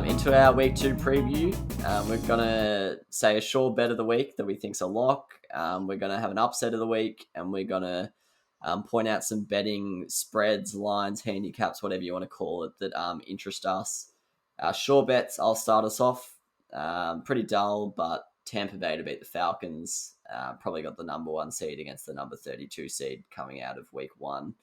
Into our week 2 preview, we're going to say a sure bet of the week that we think's a lock. We're going to have an upset of the week, and we're going to point out some betting spreads, lines, handicaps, whatever you want to call it, that interest us. Sure bets, I'll start us off. Pretty dull, but Tampa Bay to beat the Falcons. Probably got the number 1 seed against the number 32 seed coming out of week 1.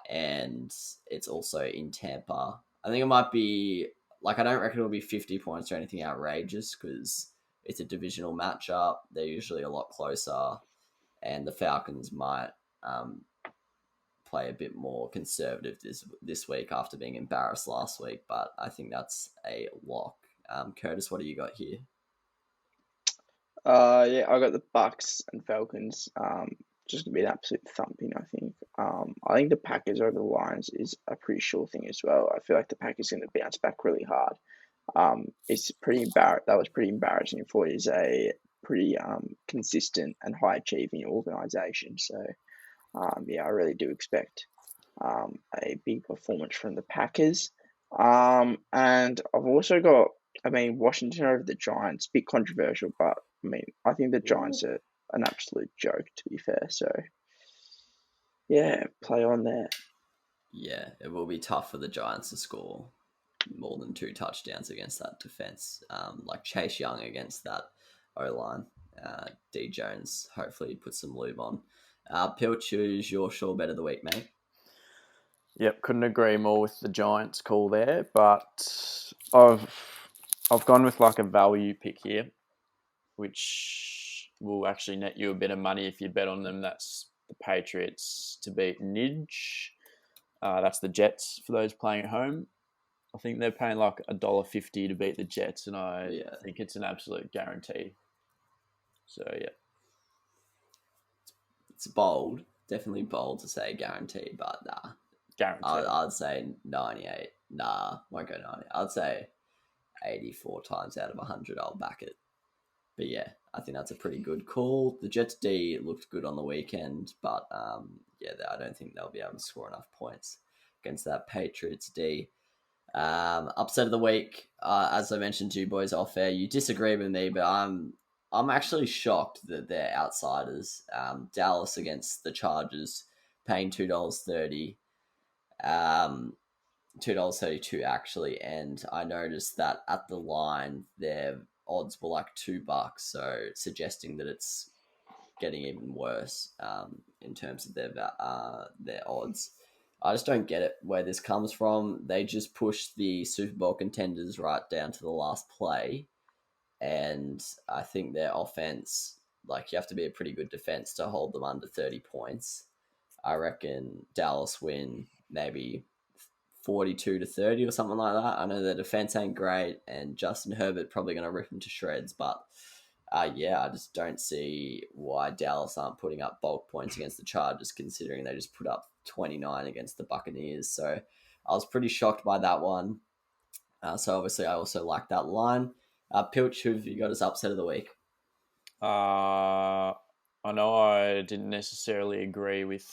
And it's also in Tampa. I think it might be, I don't reckon it'll be 50 points or anything outrageous because it's a divisional matchup. They're usually a lot closer. And the Falcons might play a bit more conservative this week after being embarrassed last week. But I think that's a lock. Curtis, what do you got here? Yeah, I got the Bucks and Falcons. Just gonna be an absolute thumping, I think. I think the Packers over the Lions is a pretty sure thing as well. I feel like the Packers are going to bounce back really hard. It's pretty that was pretty embarrassing for it is a pretty consistent and high achieving organization. So yeah, I really do expect a big performance from the Packers. And I've also got, Washington over the Giants. Bit controversial, but I think the Giants are an absolute joke, to be fair. So yeah, play on there. Yeah, it will be tough for the Giants to score more than 2 touchdowns against that defense. Like Chase Young against that O-line. D Jones hopefully put some lube on. Pilch, who's your sure bet of the week, mate? Yep, couldn't agree more with the Giants call there, but I've gone with a value pick here, which will actually net you a bit of money if you bet on them. That's the Patriots to beat Nidge. That's the Jets for those playing at home. I think they're paying $1.50 to beat the Jets, and I think it's an absolute guarantee. So, yeah. It's bold. Definitely bold to say guarantee, but nah. Guarantee. I'd say 98. Nah, won't go 90. I'd say 84 times out of 100 I'll back it. But yeah, I think that's a pretty good call. The Jets D looked good on the weekend, but I don't think they'll be able to score enough points against that Patriots D. Upset of the week, as I mentioned to you boys off air, you disagree with me, but I'm actually shocked that they're outsiders. Dallas against the Chargers, paying $2.30. $2.32 actually, and I noticed that at the line their odds were $2, so suggesting that it's getting even worse in terms of their odds. I just don't get it where this comes from. They just pushed the Super Bowl contenders right down to the last play, and I think their offense, you have to be a pretty good defense to hold them under 30 points. I reckon Dallas win maybe 42-30 or something like that. I know their defense ain't great, and Justin Herbert probably going to rip them to shreds, but I just don't see why Dallas aren't putting up bulk points against the Chargers, considering they just put up 29 against the Buccaneers. So I was pretty shocked by that one. So obviously I also like that line. Pilch, who have you got as upset of the week? I know I didn't necessarily agree with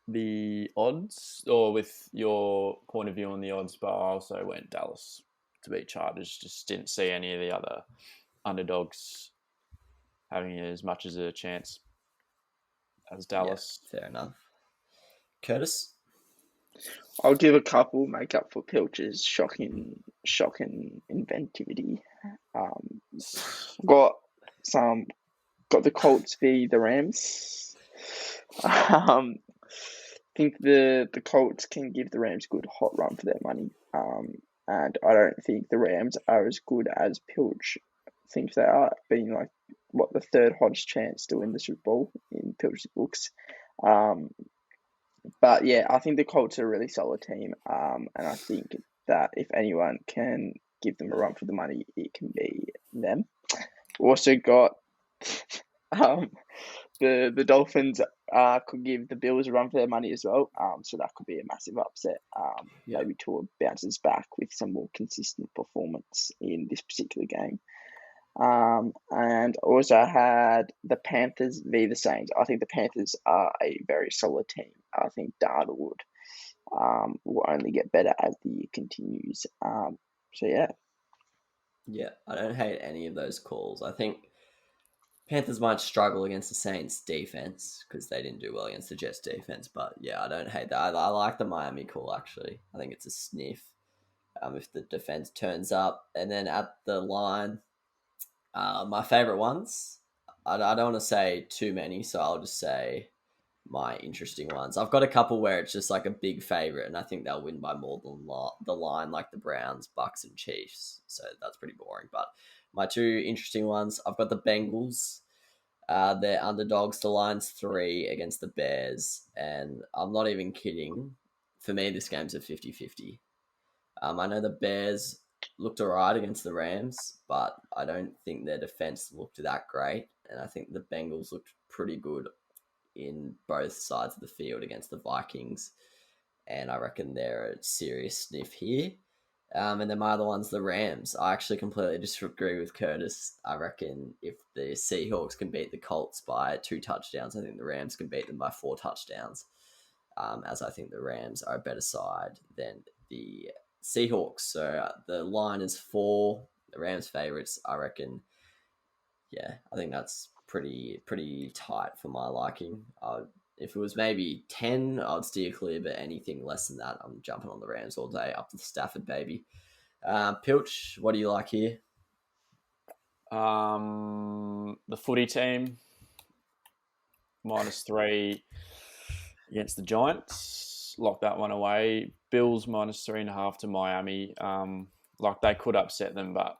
the odds or with your point of view on the odds, but I also went Dallas to beat Chargers. Just didn't see any of the other underdogs having as much as a chance as Dallas. Yeah, fair enough. Curtis? I'll give a couple, make up for Pilch's shocking inventivity. Got the Colts v the Rams. Think the Colts can give the Rams a good hot run for their money. And I don't think the Rams are as good as Pilch thinks they are, being the third hottest chance to win the Super Bowl in Pilch's books. But yeah, I think the Colts are a really solid team. And I think that if anyone can give them a run for the money, it can be them. Also got the Dolphins could give the Bills a run for their money as well. So that could be a massive upset. Maybe Tua bounces back with some more consistent performance in this particular game. And also had the Panthers v the Saints. I think the Panthers are a very solid team. I think Darnold will only get better as the year continues. So yeah. Yeah, I don't hate any of those calls. I think Panthers might struggle against the Saints defense because they didn't do well against the Jets defense. But yeah, I don't hate that. I like the Miami call, actually. I think it's a sniff if the defense turns up. And then at the line, my favorite ones, I don't want to say too many, so I'll just say my interesting ones. I've got a couple where it's just like a big favorite, and I think they'll win by more than the line, like the Browns, Bucks, and Chiefs. So that's pretty boring. But my two interesting ones, I've got the Bengals. They're underdogs. The line's 3 against the Bears, and I'm not even kidding. For me, this game's a 50-50. I know the Bears looked alright against the Rams, but I don't think their defense looked that great, and I think the Bengals looked pretty good in both sides of the field against the Vikings, and I reckon they're a serious sniff here. And then my other one's the Rams. I actually completely disagree with Curtis. I reckon if the Seahawks can beat the Colts by 2 touchdowns, I think the Rams can beat them by 4 touchdowns, as I think the Rams are a better side than the Seahawks. So the line is 4, the Rams favourites. I reckon, yeah, I think that's pretty tight for my liking. If it was maybe 10, I'd steer clear, but anything less than that, I'm jumping on the Rams all day, up to the Stafford, baby. Pilch, what do you like here? The footy team, -3 against the Giants. Lock that one away. Bills -3.5 to Miami. Like they could upset them, but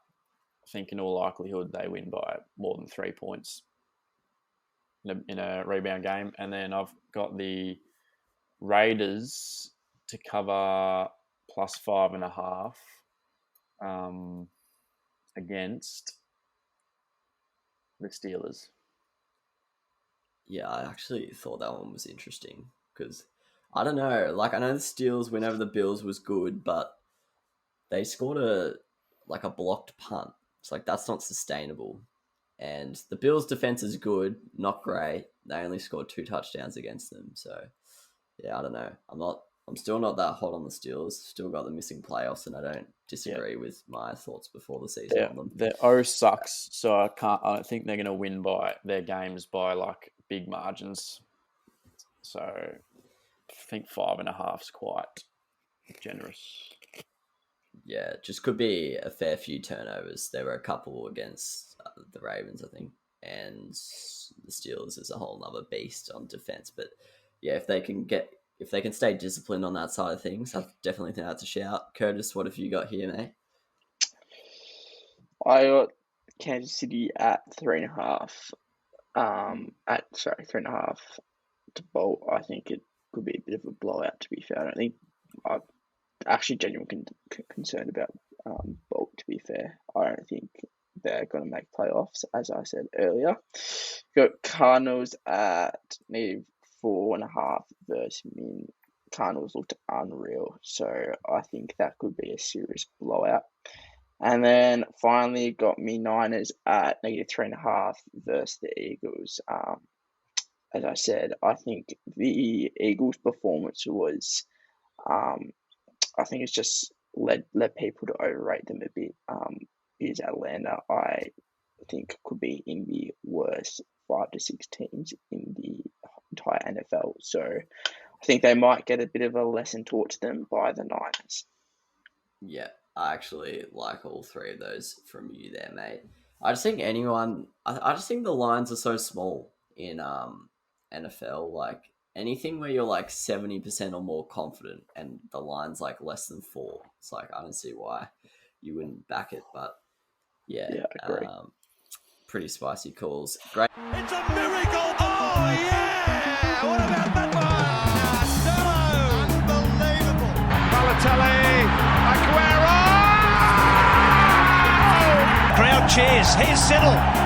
I think in all likelihood they win by more than 3 points in a rebound game. And then I've got the Raiders to cover +5.5 against the Steelers. Yeah, I actually thought that one was interesting because I don't know. Like, I know the Steelers win over the Bills was good, but they scored a blocked punt. It's like that's not sustainable. And the Bills' defense is good, not great. They only scored 2 touchdowns against them. So, yeah, I don't know. I'm still not that hot on the Steelers. Still got the missing playoffs, and I don't disagree with my thoughts before the season on them. Their O sucks, so I don't think they're going to win by their games by like big margins. So, I think 5.5 is quite generous. Yeah, it just could be a fair few turnovers. There were a couple against the Ravens, I think, and the Steelers is a whole other beast on defense. But yeah, if they can stay disciplined on that side of things, I definitely think that's a shout. Curtis, what have you got here, mate? I got Kansas City at 3.5. 3.5 to Bolt. I think it could be a bit of a blowout. To be fair, I don't think I'm actually genuinely concerned about Bolt. To be fair, I don't think they're going to make playoffs, as I said earlier. Got Cardinals at -4.5 versus Min. Cardinals looked unreal, so I think that could be a serious blowout. And then finally got me Niners at -3.5 versus the Eagles. As I said, I think the Eagles' performance was, I think it's just led people to overrate them a bit. Is Atlanta, I think, could be in the worst 5 to 6 teams in the entire NFL. So I think they might get a bit of a lesson taught to them by the Niners. Yeah, I actually like all 3 of those from you there, mate. I just think I just think the lines are so small in NFL. Like anything where you're like 70% or more confident and the line's like less than 4, it's like I don't see why you wouldn't back it. But yeah, I agree. Pretty spicy calls. Great. It's a miracle! Oh yeah! What about that one? Unbelievable! Balotelli, Aguero! Crowd cheers. Here's Siddle.